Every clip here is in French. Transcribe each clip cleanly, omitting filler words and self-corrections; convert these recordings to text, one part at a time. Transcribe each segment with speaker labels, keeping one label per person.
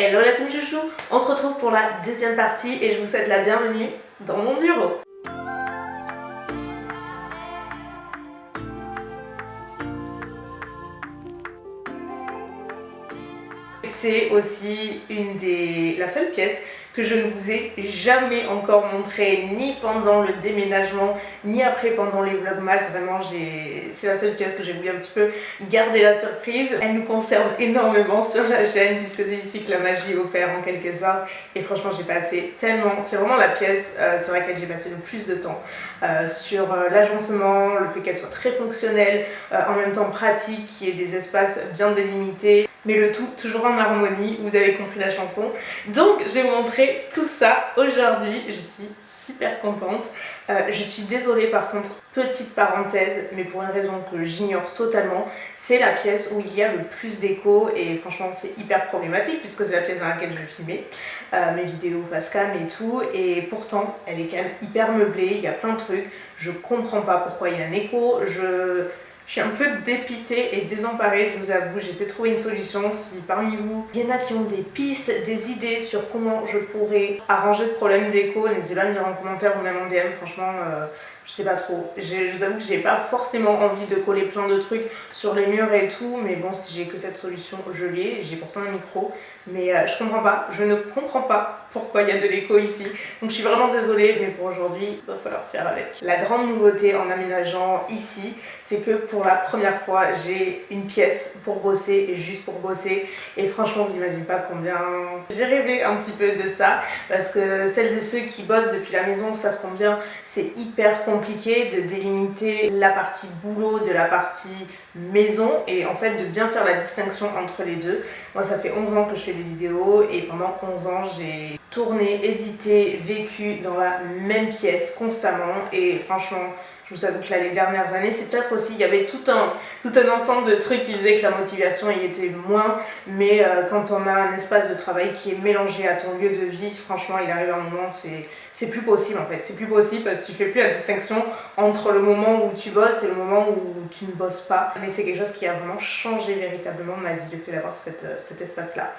Speaker 1: Hello la team chouchou, on se retrouve pour la deuxième partie et je vous souhaite la bienvenue dans mon bureau. C'est aussi la seule pièce que je ne vous ai jamais encore montrée, ni pendant le déménagement, ni après pendant les vlogmas. Vraiment, c'est la seule pièce où j'ai voulu un petit peu garder la surprise. Elle nous concerne énormément sur la chaîne, puisque c'est ici que la magie opère en quelque sorte. Et franchement, j'ai passé tellement... C'est vraiment la pièce sur laquelle j'ai passé le plus de temps. Sur l'agencement, le fait qu'elle soit très fonctionnelle, en même temps pratique, qu'il y ait des espaces bien délimités. Mais le tout toujours en harmonie, vous avez compris la chanson. Donc je vais vous montrer tout ça aujourd'hui, je suis super contente. Je suis désolée par contre, petite parenthèse, mais pour une raison que j'ignore totalement, c'est la pièce où il y a le plus d'écho et franchement c'est hyper problématique puisque c'est la pièce dans laquelle je filmais mes vidéos face cam et tout, et pourtant elle est quand même hyper meublée, il y a plein de trucs, je comprends pas pourquoi il y a un écho, je suis un peu dépitée et désemparée, je vous avoue. J'essaie de trouver une solution. Si parmi vous, il y en a qui ont des pistes, des idées sur comment je pourrais arranger ce problème d'écho, n'hésitez pas à me dire en commentaire ou même en DM. Franchement, je sais pas trop. Je vous avoue que j'ai pas forcément envie de coller plein de trucs sur les murs et tout, mais bon, si j'ai que cette solution, je l'ai. J'ai pourtant un micro, mais je comprends pas. Je ne comprends pas pourquoi il y a de l'écho ici. Donc je suis vraiment désolée, mais pour aujourd'hui, il va falloir faire avec. La grande nouveauté en aménageant ici, c'est que pour la première fois, j'ai une pièce pour bosser et juste pour bosser. Et franchement, vous n'imaginez pas combien j'ai rêvé un petit peu de ça, parce que celles et ceux qui bossent depuis la maison savent combien c'est hyper compliqué de délimiter la partie boulot de la partie maison et en fait de bien faire la distinction entre les deux. Moi, ça fait 11 ans que je fais des vidéos et pendant 11 ans, j'ai tourné, édité, vécu dans la même pièce constamment et franchement, je vous avoue que là, les dernières années, c'est peut-être aussi, il y avait tout un ensemble de trucs qui faisaient que la motivation y était moins, mais quand on a un espace de travail qui est mélangé à ton lieu de vie, franchement, il arrive un moment, c'est plus possible en fait. C'est plus possible parce que tu fais plus la distinction entre le moment où tu bosses et le moment où tu ne bosses pas. Mais c'est quelque chose qui a vraiment changé véritablement ma vie, le fait d'avoir cet espace-là.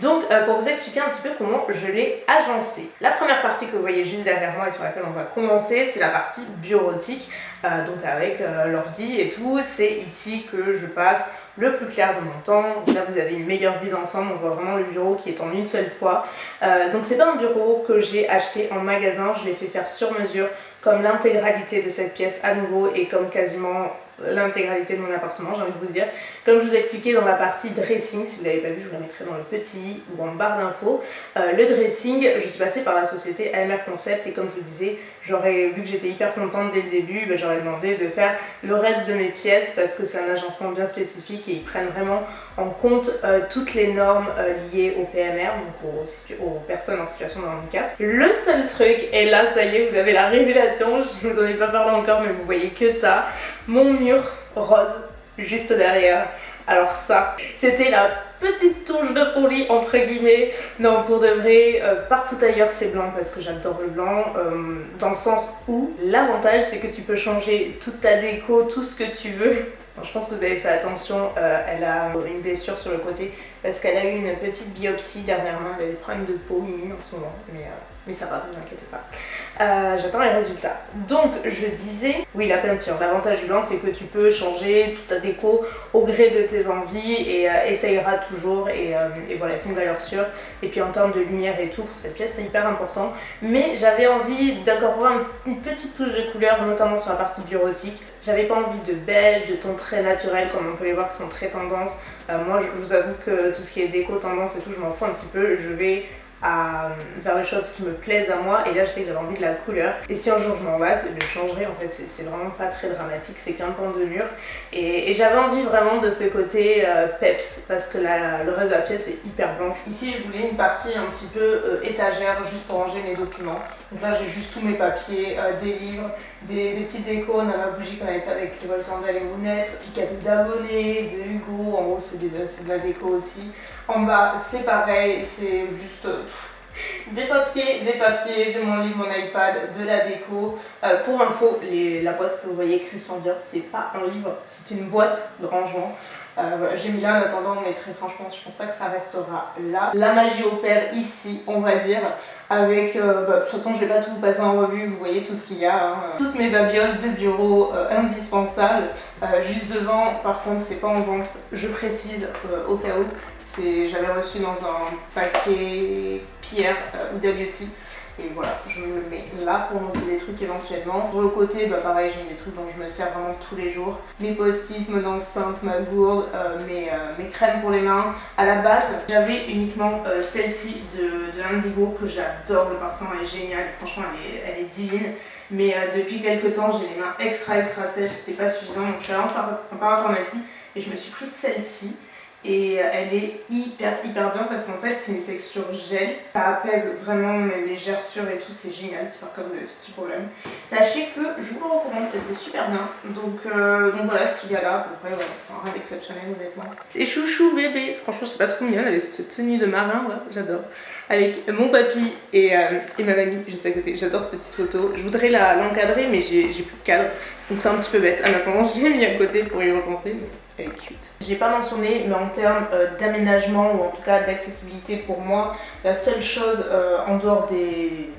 Speaker 1: Donc, pour vous expliquer un petit peu comment je l'ai agencé. La première partie que vous voyez juste derrière moi et sur laquelle on va commencer, c'est la partie bureautique. Donc avec l'ordi et tout, c'est ici que je passe le plus clair de mon temps. Là vous avez une meilleure vue d'ensemble, on voit vraiment le bureau qui est en une seule fois. Donc c'est pas un bureau que j'ai acheté en magasin, je l'ai fait faire sur mesure, comme l'intégralité de cette pièce à nouveau et comme quasiment l'intégralité de mon appartement, j'ai envie de vous dire. Comme je vous ai expliqué dans la partie dressing, si vous ne l'avez pas vu, je vous la mettrai dans le petit ou en barre d'infos. Le dressing, je suis passée par la société AMR Concept et comme je vous disais, vu que j'étais hyper contente dès le début, j'aurais demandé de faire le reste de mes pièces parce que c'est un agencement bien spécifique et ils prennent vraiment en compte toutes les normes liées au PMR, donc aux personnes en situation de handicap. Le seul truc, et là ça y est, vous avez la révélation, je ne vous en ai pas parlé encore mais vous voyez que ça, mon mur rose juste derrière. Alors ça, c'était la petite touche de folie entre guillemets. Non, pour de vrai, partout ailleurs c'est blanc parce que j'adore le blanc, dans le sens où l'avantage c'est que tu peux changer toute ta déco, tout ce que tu veux. Bon, je pense que vous avez fait attention, elle a une blessure sur le côté parce qu'elle a eu une petite biopsie dernièrement, elle a des problèmes de peau mimi en ce moment, mais ça va, ne vous inquiétez pas. J'attends les résultats. Donc je disais, oui, la peinture, l'avantage du blanc c'est que tu peux changer toute ta déco au gré de tes envies et ça ira toujours et voilà, c'est une valeur sûre. Et puis en termes de lumière et tout, pour cette pièce c'est hyper important. Mais j'avais envie d'incorporer une petite touche de couleur, notamment sur la partie bureautique. J'avais pas envie de beige, de tons très naturels comme on peut les voir qui sont très tendance. Moi je vous avoue que tout ce qui est déco, tendance et tout, je m'en fous un petit peu. Je vais vers les choses qui me plaisent à moi et là je sais que j'avais envie de la couleur et si un jour je m'en vais, je le changerai en fait, c'est vraiment pas très dramatique, c'est qu'un pan de mur et j'avais envie vraiment de ce côté peps parce que le reste de la pièce est hyper blanche. Ici je voulais une partie un petit peu étagère juste pour ranger mes documents, donc là j'ai juste tous mes papiers, des livres, des petites décos, on a la bougie qu'on avait fait avec Joël Campbell et Mounette, petit cadeau d'abonnés, de Hugo, en haut c'est de la déco aussi, en bas c'est pareil, c'est juste des papiers, j'ai mon livre, mon iPad, de la déco. Pour info, la boîte que vous voyez Christian Dior, c'est pas un livre, c'est une boîte de rangement. Voilà, j'ai mis là en attendant, mais très franchement je pense pas que ça restera là. La magie opère ici, on va dire, avec, de toute façon je vais pas tout vous passer en revue, vous voyez tout ce qu'il y a, hein. Toutes mes babioles de bureau indispensables. Juste devant, par contre c'est pas en vente, je précise au cas où, j'avais reçu dans un paquet Pierre Huda Beauty. Et voilà, je me le mets là pour noter des trucs éventuellement. Sur le côté, pareil, j'ai mis des trucs dont je me sers vraiment tous les jours. Mes post-it, mon enceinte, ma gourde, mes crèmes pour les mains. À la base, j'avais uniquement celle-ci de Indigo, que j'adore, le parfum elle est génial, franchement elle est divine. Mais depuis quelques temps, j'ai les mains extra sèches, c'était pas suffisant, donc je suis allée en parapharmacie et je me suis pris celle-ci. Et elle est hyper bien parce qu'en fait c'est une texture gel, ça apaise vraiment même les gerçures et tout, c'est génial, j'espère que vous avez ce petit problème. Sachez que je vous le recommande et c'est super bien, donc voilà ce qu'il y a là, à peu près, ouais, enfin, rien d'exceptionnel honnêtement. C'est chouchou bébé, franchement j'étais pas trop mignonne avec cette tenue de marin là, j'adore. Avec mon papy et ma mamie juste à côté, j'adore cette petite photo. Je voudrais l'encadrer mais j'ai plus de cadre, donc c'est un petit peu bête. En attendant je l'ai mis à côté pour y repenser. Mais... elle est cute. J'ai pas mentionné, mais en termes d'aménagement ou en tout cas d'accessibilité pour moi, la seule chose en dehors des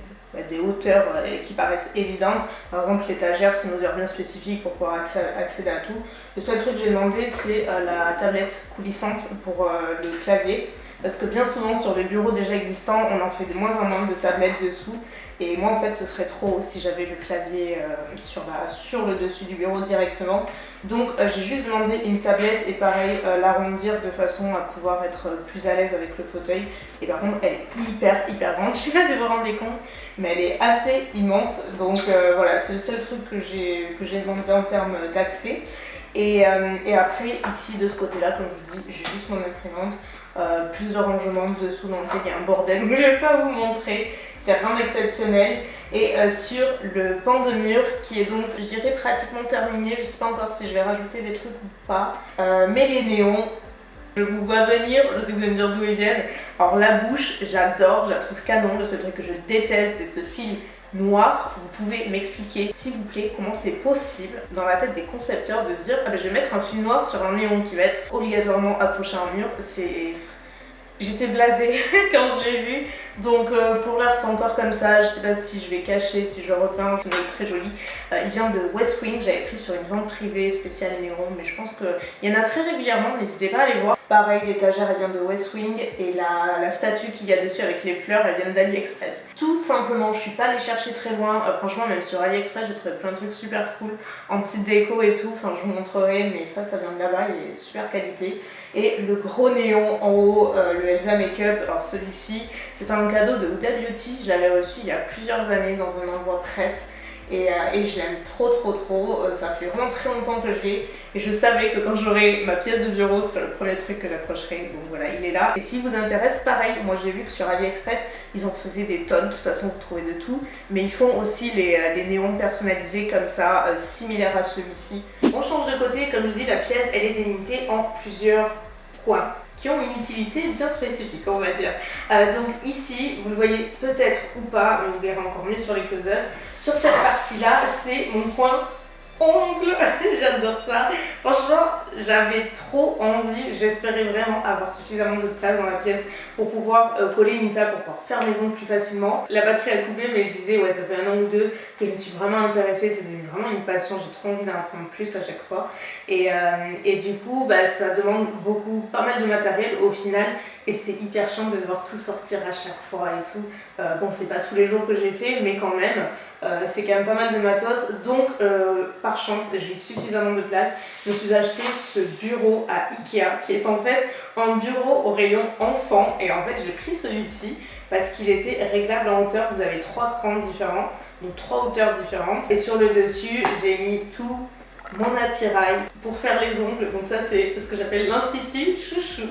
Speaker 1: hauteurs qui paraissent évidentes, par exemple l'étagère c'est une hauteur bien spécifique pour pouvoir accéder à tout. Le seul truc que j'ai demandé c'est la tablette coulissante pour le clavier. Parce que bien souvent sur les bureaux déjà existants, on en fait de moins en moins de tablettes dessous. Et moi en fait ce serait trop si j'avais le clavier sur le dessus du bureau directement. Donc j'ai juste demandé une tablette et pareil l'arrondir de façon à pouvoir être plus à l'aise avec le fauteuil. Et par contre elle est hyper grande, je sais pas si vous vous rendez compte, mais elle est assez immense. Donc voilà, c'est le seul truc que j'ai demandé en termes d'accès. Et après ici de ce côté là, comme je vous dis, j'ai juste mon imprimante. Plus de rangements dessous dans lequel il y a un bordel, mais je vais pas vous montrer, c'est rien d'exceptionnel. Et sur le pan de mur qui est donc, je dirais, pratiquement terminé, je sais pas encore si je vais rajouter des trucs ou pas, mais les néons, je vous vois venir, je sais que vous allez me dire d'où ils viennent. Alors la bouche, j'adore, je la trouve canon, le seul truc que je déteste c'est ce fil noir. Vous pouvez m'expliquer s'il vous plaît comment c'est possible dans la tête des concepteurs de se dire ah ben, je vais mettre un fil noir sur un néon qui va être obligatoirement accroché à un mur. J'étais blasée quand je l'ai vu, donc pour l'heure c'est encore comme ça, je sais pas si je vais cacher, si je repeins, c'est très joli. Il vient de West Wing, j'avais pris sur une vente privée spéciale néon, mais je pense qu'il y en a très régulièrement, n'hésitez pas à aller voir. Pareil, l'étagère elle vient de West Wing et la statue qu'il y a dessus avec les fleurs elle vient d'AliExpress. Tout simplement, je suis pas allée chercher très loin, franchement même sur AliExpress j'ai trouvé plein de trucs super cool en petite déco et tout, enfin je vous montrerai, mais ça vient de là-bas, il est super qualité. Et le gros néon en haut, le Elsa Makeup, alors celui-ci c'est un cadeau de Huda Beauty, je l'avais reçu il y a plusieurs années dans un envoi presse. Et je l'aime trop, ça fait vraiment très longtemps que je l'ai et je savais que quand j'aurai ma pièce de bureau ce serait le premier truc que j'accrocherai, donc voilà il est là. Et si vous intéresse, pareil, moi j'ai vu que sur AliExpress ils en faisaient des tonnes, de toute façon vous trouvez de tout, mais ils font aussi les néons personnalisés comme ça, similaires à celui-ci. On change de côté, comme je dis la pièce elle est délimitée en plusieurs coins qui ont une utilité bien spécifique on va dire. Donc ici, vous le voyez peut-être ou pas, mais vous verrez encore mieux sur les close-up. Sur cette partie-là, c'est mon coin ongles, j'adore ça. Franchement, j'avais trop envie, j'espérais vraiment avoir suffisamment de place dans la pièce pour pouvoir coller une table, pour pouvoir faire mes ongles plus facilement. La batterie a coupé, mais je disais, ouais, ça fait un an ou deux que je me suis vraiment intéressée, c'est devenu vraiment une passion, j'ai trop envie d'en apprendre plus à chaque fois. Et du coup, ça demande pas mal de matériel au final, et c'était hyper chiant de devoir tout sortir à chaque fois et tout. Bon, c'est pas tous les jours que j'ai fait, mais quand même, c'est quand même pas mal de matos. Donc, par chance, j'ai eu suffisamment de place. Je me suis acheté ce bureau à Ikea, qui est en fait un bureau au rayon enfant. Et en fait, j'ai pris celui-ci parce qu'il était réglable en hauteur. Vous avez 3 crans différents, donc 3 hauteurs différentes. Et sur le dessus, j'ai mis tout mon attirail pour faire les ongles, donc ça c'est ce que j'appelle l'institut chouchou.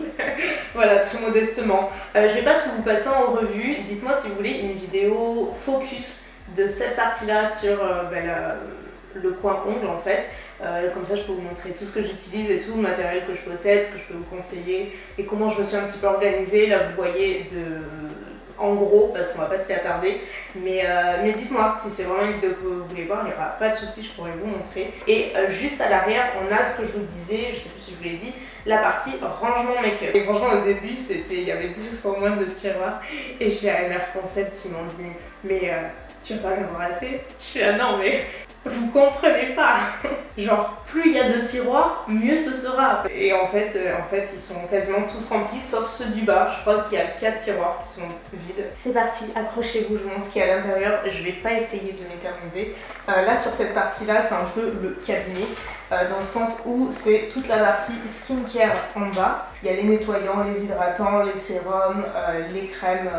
Speaker 1: Voilà, très modestement. Je vais pas tout vous passer en revue, dites-moi si vous voulez une vidéo focus de cette partie là sur le coin ongle en fait. Comme ça je peux vous montrer tout ce que j'utilise et tout le matériel que je possède, ce que je peux vous conseiller et comment je me suis un petit peu organisée. Là vous voyez en gros parce qu'on va pas s'y attarder. Mais dites-moi si c'est vraiment une vidéo que vous voulez voir, il n'y aura pas de souci, je pourrais vous montrer. Et juste à l'arrière, on a ce que je vous disais, je sais plus si je vous l'ai dit, la partie rangement make-up. Et franchement au début, il y avait 2 fois moins de tiroirs et chez AMR Concept ils m'ont dit mais tu vas pas en avoir assez? Je suis là non mais vous comprenez pas. Genre plus il y a de tiroirs, mieux ce sera. Et en fait ils sont quasiment tous remplis sauf ceux du bas. Je crois qu'il y a 4 tiroirs qui sont vides. C'est parti, accrochez-vous, je vous montre ce qu'il y a à l'intérieur. Je vais pas essayer de m'éterniser. Là sur cette partie là c'est un peu le cabinet. Dans le sens où c'est toute la partie skincare en bas. Il y a les nettoyants, les hydratants, les sérums, les crèmes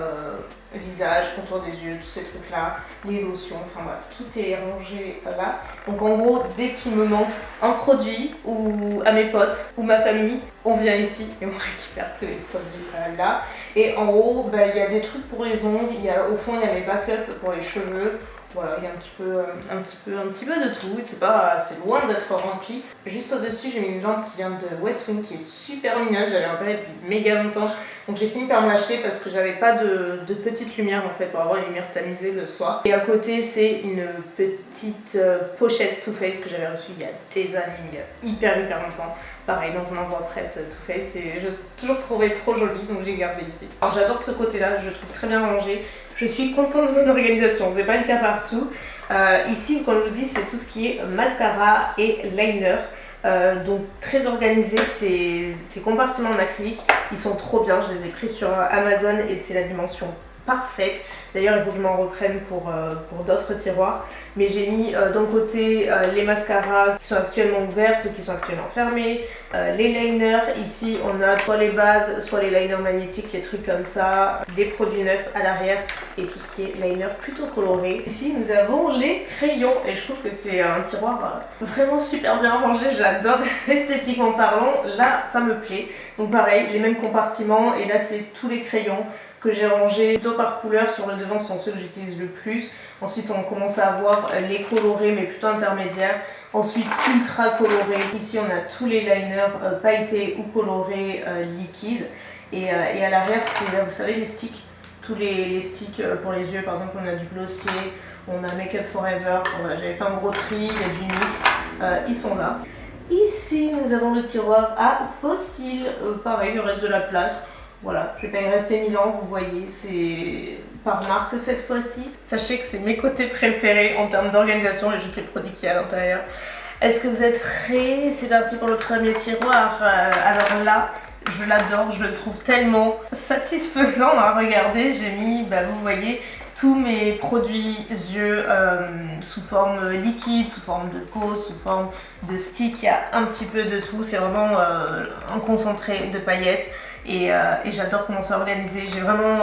Speaker 1: visage, contour des yeux, tous ces trucs là, les lotions, enfin bref, tout est rangé là. Donc en gros, dès qu'il me manque un produit ou à mes potes ou ma famille, on vient ici et on récupère tous les produits là. Et en haut, il y a des trucs pour les ongles, au fond il y a mes backups pour les cheveux. Voilà, il y a un petit peu de tout, c'est loin d'être rempli. Juste au-dessus, j'ai mis une lampe qui vient de Westwing qui est super mignonne, j'avais repéré depuis méga longtemps. Donc j'ai fini par me l'acheter parce que j'avais pas de petite lumière en fait pour avoir une lumière tamisée le soir. Et à côté, c'est une petite pochette Too Faced que j'avais reçue il y a des années, il y a hyper longtemps. Pareil, dans un envoi presse Too Faced et je l'ai toujours trouvé trop joli donc j'ai gardé ici. Alors j'adore ce côté-là, je le trouve très bien rangé. Je suis contente de mon organisation, c'est pas le cas partout. Ici, comme je vous dis, c'est tout ce qui est mascara et liner. Donc très organisé, ces compartiments en acrylique, ils sont trop bien. Je les ai pris sur Amazon et c'est la dimension parfaite. D'ailleurs, il faut que je m'en reprenne pour d'autres tiroirs. Mais j'ai mis d'un côté les mascaras qui sont actuellement ouverts, ceux qui sont actuellement fermés, les liners. Ici, on a soit les bases, soit les liners magnétiques, les trucs comme ça, des produits neufs à l'arrière et tout ce qui est liner plutôt coloré. Ici, nous avons les crayons et je trouve que c'est un tiroir vraiment super bien rangé. J'adore esthétiquement parlant. Là, ça me plaît. Donc pareil, les mêmes compartiments et là, c'est tous les crayons que j'ai rangé plutôt par couleur. Sur le devant, ce sont ceux que j'utilise le plus. Ensuite, on commence à avoir les colorés, mais plutôt intermédiaires. Ensuite, ultra colorés. Ici, on a tous les liners pailletés ou colorés liquides. Et à l'arrière, c'est, vous savez, les sticks. Tous les sticks pour les yeux. Par exemple, on a du glossier, on a Make Up Forever. Voilà, j'avais fait un gros tri, il y a du NYX. Ils sont là. Ici, nous avons le tiroir à fossiles. Pareil, il reste de la place. Voilà, je vais pas y rester 1000 ans, vous voyez, c'est par marque cette fois-ci. Sachez que c'est mes côtés préférés en termes d'organisation et juste les produits qu'il y a à l'intérieur. Est-ce que vous êtes prêts? C'est parti pour le premier tiroir. Alors là, je l'adore, je le trouve tellement satisfaisant à regarder. J'ai mis, vous voyez, tous mes produits yeux sous forme liquide, sous forme de peau, sous forme de stick. Il y a un petit peu de tout, c'est vraiment un concentré de paillettes. Et j'adore comment c'est organisé. J'ai vraiment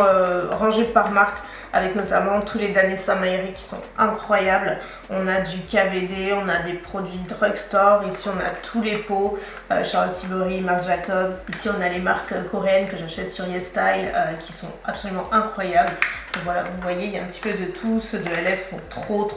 Speaker 1: rangé par marque avec notamment tous les Danessa Mairie qui sont incroyables. On a du KVD, on a des produits drugstore. Ici on a tous les pots, Charlotte Tilbury, Marc Jacobs. Ici on a les marques coréennes que j'achète sur YesStyle qui sont absolument incroyables. Donc voilà, vous voyez, il y a un petit peu de tout. Ceux de LF sont trop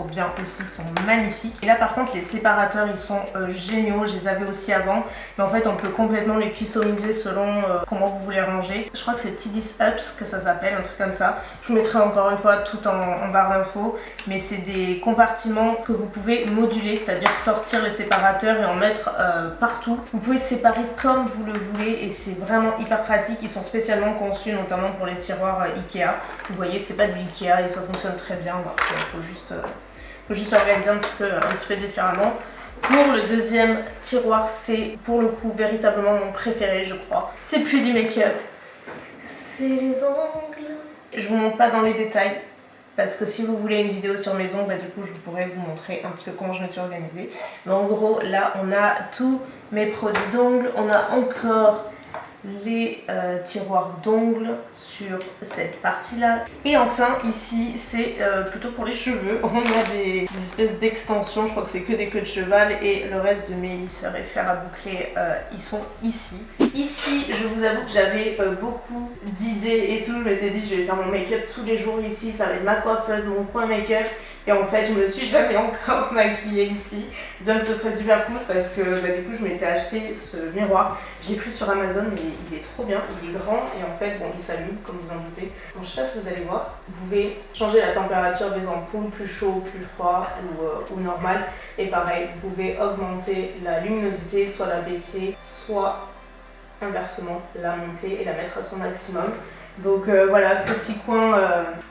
Speaker 1: bien aussi, ils sont magnifiques. Et là par contre les séparateurs ils sont géniaux, je les avais aussi avant. Mais en fait on peut complètement les customiser selon comment vous voulez ranger. Je crois que c'est T10 Ups que ça s'appelle, un truc comme ça. Je vous mettrai encore une fois tout en barre d'infos. Mais c'est des compartiments que vous pouvez moduler, c'est-à-dire sortir les séparateurs et en mettre partout. Vous pouvez séparer comme vous le voulez et c'est vraiment hyper pratique. Ils sont spécialement conçus notamment pour les tiroirs Ikea. Vous voyez, c'est pas du Ikea et ça fonctionne très bien. Il faut juste l'organiser un petit peu différemment. Pour le deuxième tiroir, c'est pour le coup véritablement mon préféré, je crois. C'est plus du make-up, c'est les ongles. Je vous montre pas dans les détails parce que si vous voulez une vidéo sur mes ongles, du coup je pourrais vous montrer un petit peu comment je me suis organisée. Mais en gros, là on a tous mes produits d'ongles, on a encore les tiroirs d'ongles sur cette partie là et enfin ici c'est plutôt pour les cheveux. On a des espèces d'extensions, je crois que c'est que des queues de cheval et le reste de mes lisseurs et fer à boucler ils sont ici. Ici je vous avoue que j'avais beaucoup d'idées et tout, je m'étais dit je vais faire mon make-up tous les jours ici, ça va être ma coiffeuse, mon coin make-up. et en fait je me suis jamais encore maquillée ici, donc ce serait super cool parce que du coup je m'étais acheté ce miroir, je l'ai pris sur Amazon et il est trop bien, il est grand et en fait bon il s'allume comme vous en doutez. Bon, je sais pas si vous allez voir, vous pouvez changer la température des ampoules, plus chaud, plus froid ou normal, et pareil vous pouvez augmenter la luminosité, soit la baisser, soit inversement la monter et la mettre à son maximum. Donc voilà, petit coin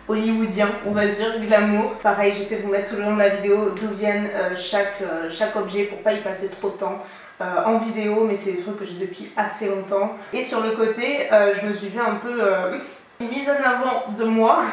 Speaker 1: hollywoodien, on va dire, glamour. Pareil, j'essaie de vous mettre tout le long de la vidéo d'où viennent chaque objet pour pas y passer trop de temps en vidéo, mais c'est des trucs que j'ai depuis assez longtemps. Et sur le côté, je me suis fait un peu une mise en avant de moi,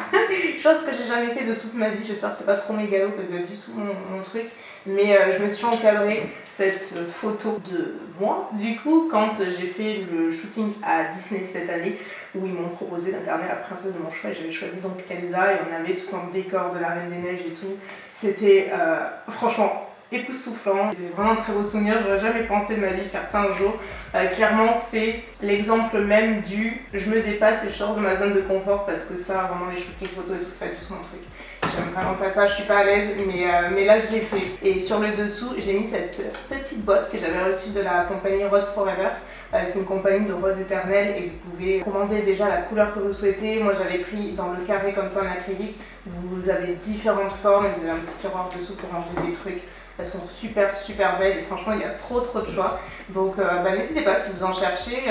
Speaker 1: chose que j'ai jamais fait de toute ma vie. J'espère que c'est pas trop mégalo parce que c'est pas du tout mon truc. Mais je me suis encadré cette photo de moi, du coup, quand j'ai fait le shooting à Disney cette année, où ils m'ont proposé d'incarner la princesse de mon choix, et j'avais choisi donc Elsa, et on avait tout un décor de la Reine des Neiges et tout. C'était franchement époustouflant, c'est vraiment un très beau souvenir, j'aurais jamais pensé de ma vie faire ça un jour. Clairement c'est l'exemple même du je me dépasse et je sors de ma zone de confort, parce que ça, vraiment les shootings photos et tout, c'est pas du tout mon truc. J'aime vraiment pas ça, je suis pas à l'aise, mais là je l'ai fait. Et sur le dessous, j'ai mis cette petite boîte que j'avais reçue de la compagnie Rose Forever. C'est une compagnie de rose éternelle et vous pouvez commander déjà la couleur que vous souhaitez. Moi j'avais pris dans le carré comme ça en acrylique. Vous avez différentes formes, vous avez un petit tiroir dessous pour ranger des trucs. Elles sont super super belles et franchement il y a trop de choix. Donc n'hésitez pas si vous en cherchez.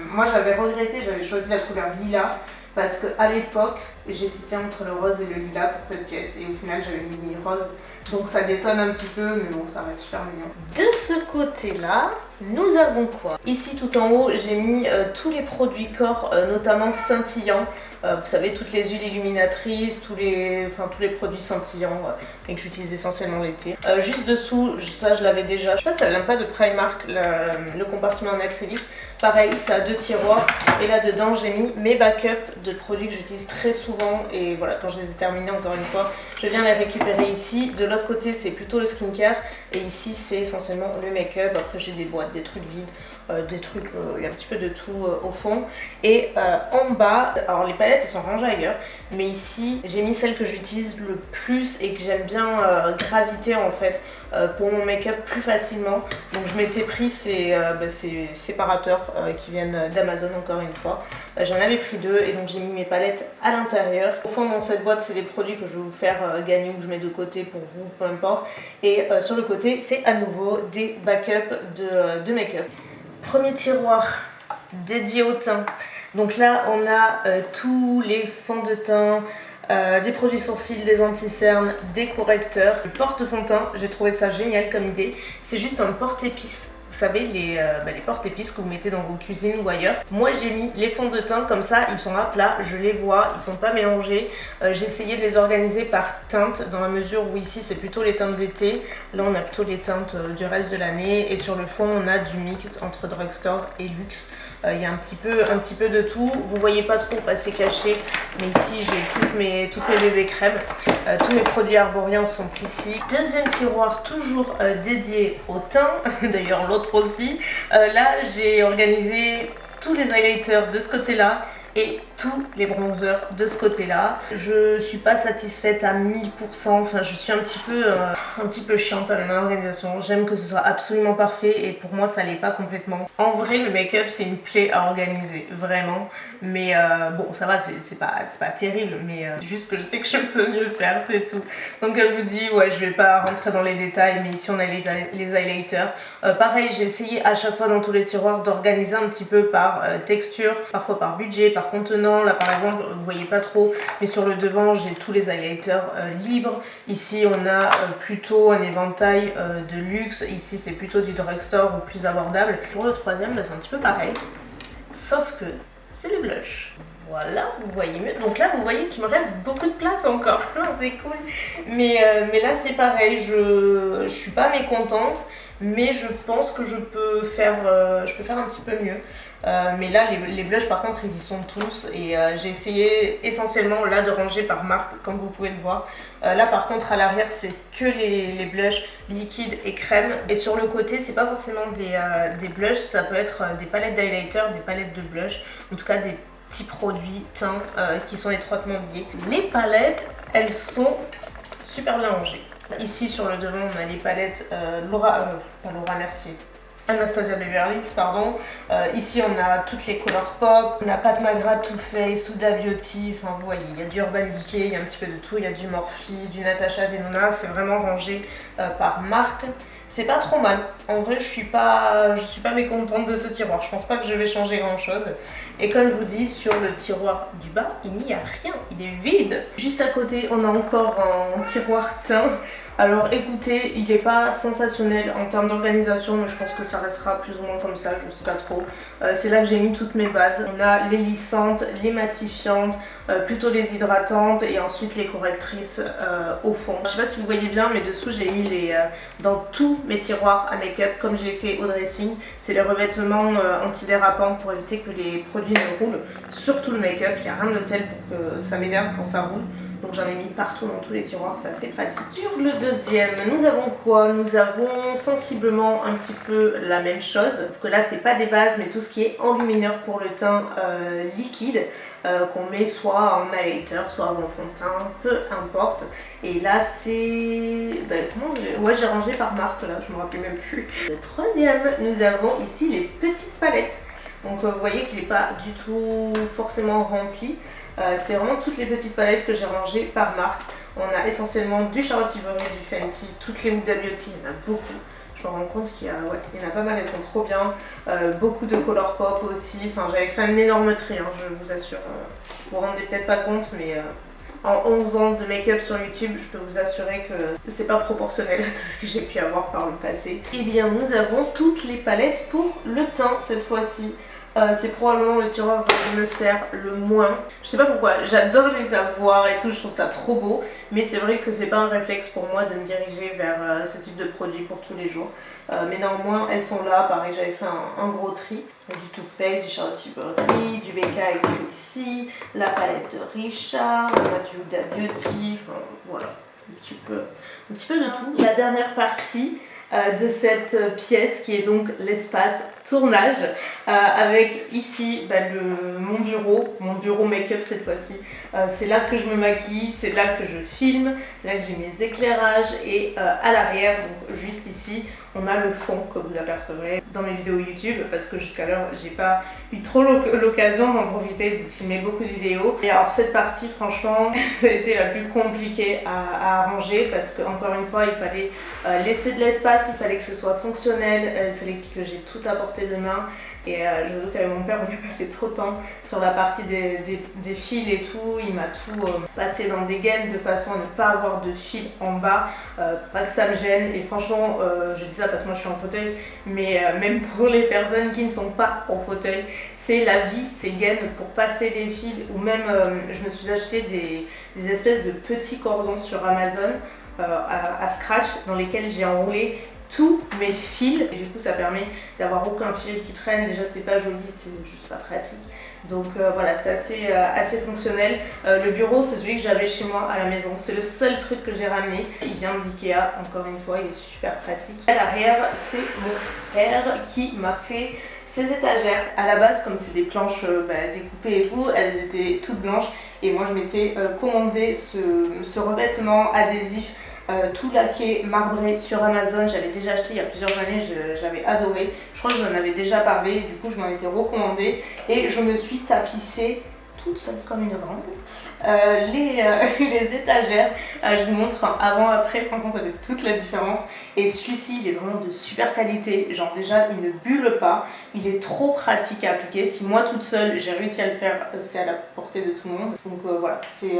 Speaker 1: Moi j'avais regretté, j'avais choisi la couleur lilas, parce qu'à l'époque, j'hésitais entre le rose et le lilas pour cette pièce. Et au final, j'avais mis rose. Donc ça détonne un petit peu, mais bon, ça reste super mignon. De ce côté-là, nous avons quoi? Ici, tout en haut, j'ai mis tous les produits corps, notamment scintillants. Vous savez, toutes les huiles illuminatrices, tous les produits scintillants et que j'utilise essentiellement l'été. Juste dessous, ça je l'avais déjà. Je sais pas si ça vient pas de Primark, le compartiment en acrylique. Pareil, ça a 2 tiroirs et là-dedans j'ai mis mes backups de produits que j'utilise très souvent et voilà, quand je les ai terminés encore une fois, je viens les récupérer ici. De l'autre côté, c'est plutôt le skincare et ici c'est essentiellement le make-up. Après j'ai des boîtes, des trucs vides, des trucs, il y a un petit peu de tout au fond. Et en bas, alors les palettes elles sont rangées ailleurs, mais ici j'ai mis celles que j'utilise le plus et que j'aime bien graviter en fait pour mon make-up plus facilement. Donc je m'étais pris ces séparateurs qui viennent d'Amazon encore une fois. J'en avais pris 2 et donc j'ai mis mes palettes à l'intérieur. Au fond dans cette boîte c'est les produits que je vais vous faire gagner ou que je mets de côté pour vous, peu importe. Et sur le côté c'est à nouveau des backups de make-up. Premier tiroir dédié au teint. Donc là on a tous les fonds de teint, des produits sourcils, des anti-cernes, des correcteurs. Le porte-fond de teint, j'ai trouvé ça génial comme idée. C'est juste un porte-épices. Vous savez, les porte-épices que vous mettez dans vos cuisines ou ailleurs. Moi j'ai mis les fonds de teint comme ça, ils sont à plat, je les vois, ils sont pas mélangés. J'ai essayé de les organiser par teinte dans la mesure où ici c'est plutôt les teintes d'été. Là on a plutôt les teintes du reste de l'année et sur le fond on a du mix entre drugstore et luxe. Il y a un petit peu de tout. Vous voyez pas trop passer caché, mais ici j'ai toutes mes bébés crèmes. Tous mes produits Arborian sont ici. Deuxième tiroir toujours dédié au teint, d'ailleurs l'autre aussi. Là j'ai organisé tous les highlighters de ce côté-là et tous les bronzers de ce côté-là. Je suis pas satisfaite à 1000%, enfin je suis un petit peu chiante à mon organisation. J'aime que ce soit absolument parfait et pour moi ça l'est pas complètement. En vrai le make-up c'est une plaie à organiser, vraiment. Mais bon ça va, c'est pas terrible, mais c'est juste que je sais que je peux mieux faire, c'est tout. Donc elle vous dit, ouais je vais pas rentrer dans les détails, mais ici on a les highlighters. Pareil j'ai essayé à chaque fois dans tous les tiroirs d'organiser un petit peu par texture, parfois par budget, par contenant. Là par exemple vous voyez pas trop, mais sur le devant j'ai tous les highlighters libres. Ici on a plutôt un éventail de luxe, ici c'est plutôt du drugstore ou plus abordable. Pour le troisième c'est un petit peu pareil, sauf que c'est le blush. Voilà, vous voyez mieux. Donc là, vous voyez qu'il me reste beaucoup de place encore. C'est cool. Mais là, c'est pareil. Je suis pas mécontente, mais je pense que je peux faire un petit peu mieux. Mais là, les blushs, par contre, ils y sont tous. Et j'ai essayé essentiellement là de ranger par marque, comme vous pouvez le voir. Là, par contre, à l'arrière, c'est que les blushs liquides et crème. Et sur le côté, c'est pas forcément des blushs. Ça peut être des palettes d'highlighter, des palettes de blush. En tout cas, des petits produits teints qui sont étroitement liés. Les palettes, elles sont super bien rangé. Ici sur le devant on a les palettes pas Laura Mercier, Anastasia Beverly Hills, pardon. Ici on a toutes les Color Pop, on a Pat McGrath, Too Faced, Huda Beauty, enfin vous voyez, il y a du Urban Decay, il y a un petit peu de tout, il y a du Morphe, du Natasha Denona, c'est vraiment rangé par marque. C'est pas trop mal, en vrai je suis pas mécontente de ce tiroir, je pense pas que je vais changer grand chose. Et comme je vous dis, sur le tiroir du bas, il n'y a rien, il est vide. Juste à côté, on a encore un tiroir teint. Alors écoutez, il n'est pas sensationnel en termes d'organisation, mais je pense que ça restera plus ou moins comme ça, je sais pas trop. C'est là que j'ai mis toutes mes bases. On a les lissantes, les matifiantes, plutôt les hydratantes et ensuite les correctrices au fond. Je sais pas si vous voyez bien, mais dessous j'ai mis dans tous mes tiroirs à make-up, comme j'ai fait au dressing. C'est les revêtements antidérapants pour éviter que les produits ne roulent. Surtout le make-up, il n'y a rien de tel pour que ça m'énerve quand ça roule. Donc j'en ai mis partout dans tous les tiroirs, c'est assez pratique. Sur le deuxième, nous avons quoi? Nous avons sensiblement un petit peu la même chose, sauf que là c'est pas des bases, mais tout ce qui est enlumineur pour le teint liquide, qu'on met soit en highlighter, soit en fond de teint, peu importe. Et là c'est... Ouais, j'ai rangé par marque là, je me rappelle même plus. Le troisième, nous avons ici les petites palettes. Donc vous voyez qu'il n'est pas du tout forcément rempli. C'est vraiment toutes les petites palettes que j'ai rangées par marque. On a essentiellement du Charlotte Tilbury, du Fenty, toutes les Huda Beauty, il y en a beaucoup. Je me rends compte qu'il y en a pas mal, elles sont trop bien. Beaucoup de Color Pop aussi. Enfin, j'avais fait un énorme tri, hein, je vous assure. Vous vous rendez peut-être pas compte, mais en 11 ans de make-up sur YouTube, je peux vous assurer que c'est pas proportionnel à tout ce que j'ai pu avoir par le passé. Et bien, nous avons toutes les palettes pour le teint cette fois-ci. C'est probablement le tiroir dont je me sers le moins. Je sais pas pourquoi, j'adore les avoir et tout, je trouve ça trop beau. Mais c'est vrai que c'est pas un réflexe pour moi de me diriger vers ce type de produit pour tous les jours. Mais néanmoins, elles sont là. Pareil, j'avais fait un gros tri. Du Too Faced, du Charlotte Tilbury, du BK avec ici, la palette de Richard, on a du Huda Beauty, enfin voilà, un petit peu de tout. La dernière partie de cette pièce qui est donc l'espace tournage avec ici mon bureau make-up cette fois-ci. C'est là que je me maquille, c'est là que je filme, c'est là que j'ai mes éclairages et à l'arrière, donc juste ici, on a le fond que vous apercevrez dans mes vidéos YouTube parce que jusqu'alors j'ai pas eu trop l'occasion d'en profiter, de vous filmer beaucoup de vidéos. Et alors cette partie franchement ça a été la plus compliquée à arranger parce que encore une fois il fallait laisser de l'espace, il fallait que ce soit fonctionnel, il fallait que j'ai tout à portée de main. Et je vous avoue qu'avec mon père on a passé trop de temps sur la partie des fils et tout, il m'a tout passé dans des gaines de façon à ne pas avoir de fil en bas, pas que ça me gêne. Et franchement je dis ça parce que moi je suis en fauteuil, mais même pour les personnes qui ne sont pas en fauteuil, c'est la vie, ces gaines pour passer les fils. Ou même je me suis acheté des espèces de petits cordons sur Amazon à scratch dans lesquels j'ai enroulé tous mes fils et du coup ça permet d'avoir aucun fil qui traîne. Déjà c'est pas joli, c'est juste pas pratique. Donc voilà, c'est assez fonctionnel. Le bureau c'est celui que j'avais chez moi à la maison, c'est le seul truc que j'ai ramené. Il vient d'Ikea, encore une fois, il est super pratique. À l'arrière c'est mon père qui m'a fait ces étagères. À la base comme c'est des planches découpées et tout, elles étaient toutes blanches et moi je m'étais commandé ce revêtement adhésif tout laqué, marbré sur Amazon. J'avais déjà acheté il y a plusieurs années, j'avais adoré. Je crois que j'en avais déjà parlé, du coup je m'en étais recommandé et je me suis tapissée toute seule comme une grande les étagères. Je vous montre avant-après, franchement ça fait toute la différence. Et celui-ci il est vraiment de super qualité, genre déjà il ne bulle pas, il est trop pratique à appliquer. Si moi toute seule j'ai réussi à le faire, c'est à la portée de tout le monde. Donc voilà, c'est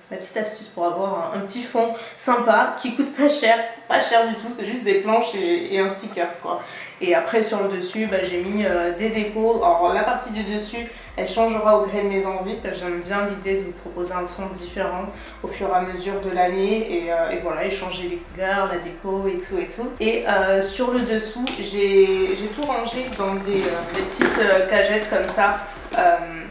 Speaker 1: la petite astuce pour avoir un petit fond sympa qui coûte pas cher du tout, c'est juste des planches et un stickers quoi. Et après sur le dessus j'ai mis des décos. Alors la partie du dessus elle changera au gré de mes envies, j'aime bien l'idée de vous proposer un fond différent au fur et à mesure de l'année et voilà, et changer les couleurs, la déco et tout. Et sur le dessous, j'ai tout rangé dans des petites cagettes comme ça,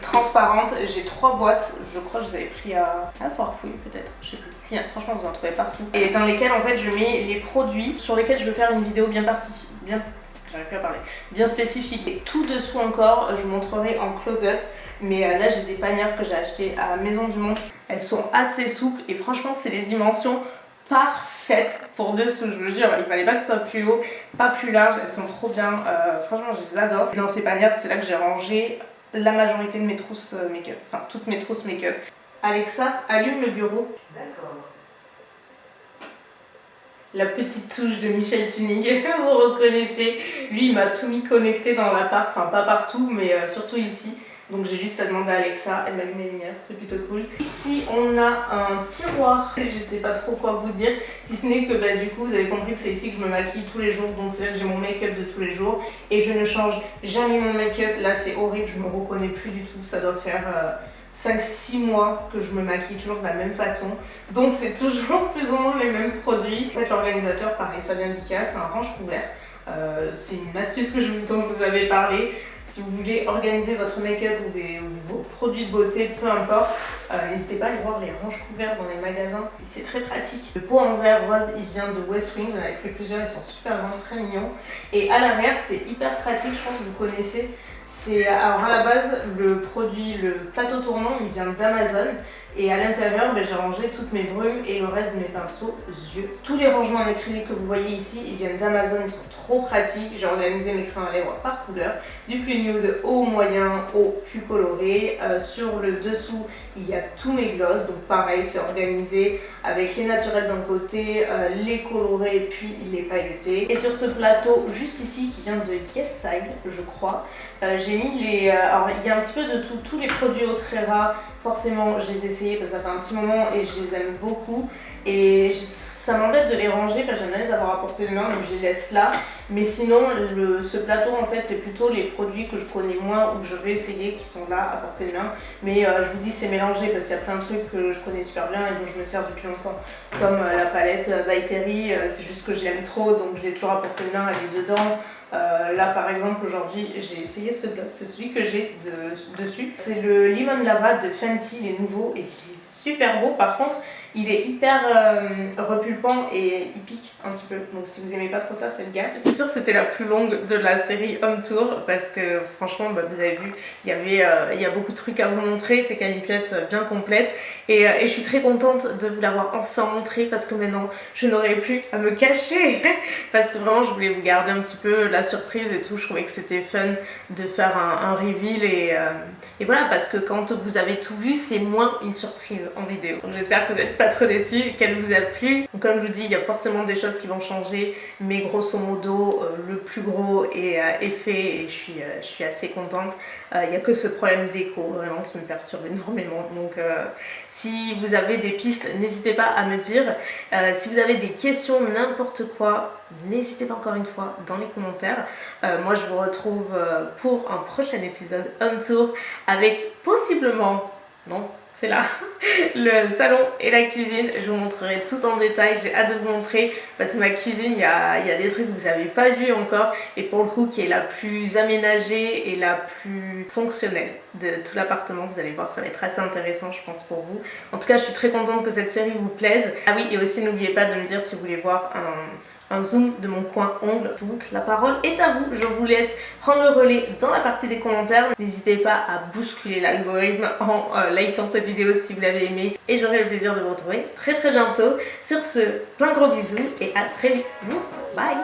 Speaker 1: transparentes. J'ai 3 boîtes, je crois que je les avais pris à Forfouille peut-être, je sais plus. Franchement vous en trouvez partout. Et dans lesquelles en fait je mets les produits sur lesquels je veux faire une vidéo bien spécifique. Et tout dessous encore, je vous montrerai en close-up. Mais là j'ai des panières que j'ai achetées à Maison du Monde. Elles sont assez souples et franchement c'est les dimensions parfaites pour dessous, je vous jure, il fallait pas que ce soit plus haut, pas plus large, elles sont trop bien, franchement je les adore. Dans ces panières, c'est là que j'ai rangé la majorité de mes trousses make-up, enfin toutes mes trousses make-up. Alexa, allume le bureau.
Speaker 2: D'accord.
Speaker 1: La petite touche de Michel Tuning, vous reconnaissez, lui il m'a tout mis connecté dans l'appart, enfin pas partout mais surtout ici. Donc j'ai juste à demander à Alexa, elle m'allume les lumières, c'est plutôt cool. Ici on a un tiroir, je sais pas trop quoi vous dire, si ce n'est que du coup vous avez compris que c'est ici que je me maquille tous les jours, donc c'est là que j'ai mon make-up de tous les jours et je ne change jamais mon make-up. Là c'est horrible, je me reconnais plus du tout, ça doit faire 5-6 mois que je me maquille toujours de la même façon, donc c'est toujours plus ou moins les mêmes produits. En fait l'organisateur pareil, ça vient d'Ikea, c'est un range couvert. C'est une astuce dont je vous avais parlé. Si vous voulez organiser votre make-up ou vos produits de beauté, peu importe, n'hésitez pas à aller voir les ranges couverts dans les magasins. C'est très pratique. Le pot en verre rose, il vient de Westwing. J'en avais pris plusieurs, ils sont super grands, très mignons. Et à l'arrière, c'est hyper pratique, je pense que vous connaissez. Alors à la base, le plateau tournant, il vient d'Amazon. Et à l'intérieur, j'ai rangé toutes mes brumes et le reste de mes pinceaux yeux. Tous les rangements en acrylique que vous voyez ici, ils viennent d'Amazon, ils sont trop pratiques. J'ai organisé mes crayons à lèvres par couleur, du plus nude au moyen au plus coloré. Sur le dessous, il y a tous mes glosses, donc pareil, c'est organisé avec les naturels d'un côté, les colorés puis les pailletés. Et sur ce plateau, juste ici, qui vient de Yes Side, je crois, j'ai mis alors il y a un petit peu de tout, tous les produits Autrera. Forcément, je les ai essayés parce que ça fait un petit moment et je les aime beaucoup. Et ça m'embête de les ranger parce que j'aime bien les avoir à portée de main, donc je les laisse là. Mais sinon, ce plateau, en fait, c'est plutôt les produits que je connais moins ou que je vais essayer qui sont là à portée de main. Mais je vous dis, c'est mélangé parce qu'il y a plein de trucs que je connais super bien et dont je me sers depuis longtemps. Comme la palette By Terry, c'est juste que je l'aime trop, donc je l'ai toujours à portée de main, elle est dedans. Là par exemple aujourd'hui j'ai essayé ce gloss, c'est celui que j'ai dessus. C'est le Lemon Lava de Fenty, il est nouveau et il est super beau. Par contre il est hyper repulpant et il pique un petit peu, donc si vous aimez pas trop ça, faites gaffe. C'est sûr que c'était la plus longue de la série Home Tour parce que franchement vous avez vu, il y a beaucoup de trucs à vous montrer, c'est quand même une pièce bien complète et je suis très contente de vous l'avoir enfin montré parce que maintenant je n'aurai plus à me cacher parce que vraiment je voulais vous garder un petit peu la surprise et tout. Je trouvais que c'était fun de faire un reveal et voilà, parce que quand vous avez tout vu c'est moins une surprise en vidéo. Donc j'espère que vous n'êtes pas trop déçus, qu'elle vous a plu. Donc, comme je vous dis, il y a forcément des choses qui vont changer, mais grosso modo le plus gros est fait et je suis assez contente. Il n'y a que ce problème d'écho vraiment qui me perturbe énormément. Donc si vous avez des pistes, n'hésitez pas à me dire. Si vous avez des questions, n'importe quoi, n'hésitez pas encore une fois dans les commentaires. Moi je vous retrouve pour un prochain épisode Home Tour avec possiblement, non c'est là, le salon et la cuisine. Je vous montrerai tout en détail, j'ai hâte de vous montrer parce que ma cuisine, il y a des trucs que vous n'avez pas vu encore et pour le coup qui est la plus aménagée et la plus fonctionnelle de tout l'appartement. Vous allez voir, ça va être assez intéressant je pense pour vous. En tout cas je suis très contente que cette série vous plaise. Ah oui, et aussi n'oubliez pas de me dire si vous voulez voir un zoom de mon coin ongle. Donc la parole est à vous, je vous laisse prendre le relais dans la partie des commentaires. N'hésitez pas à bousculer l'algorithme en likant cette vidéo si vous l'avez aimé et j'aurai le plaisir de vous retrouver très bientôt. Sur ce, plein de gros bisous et à très vite. Bye.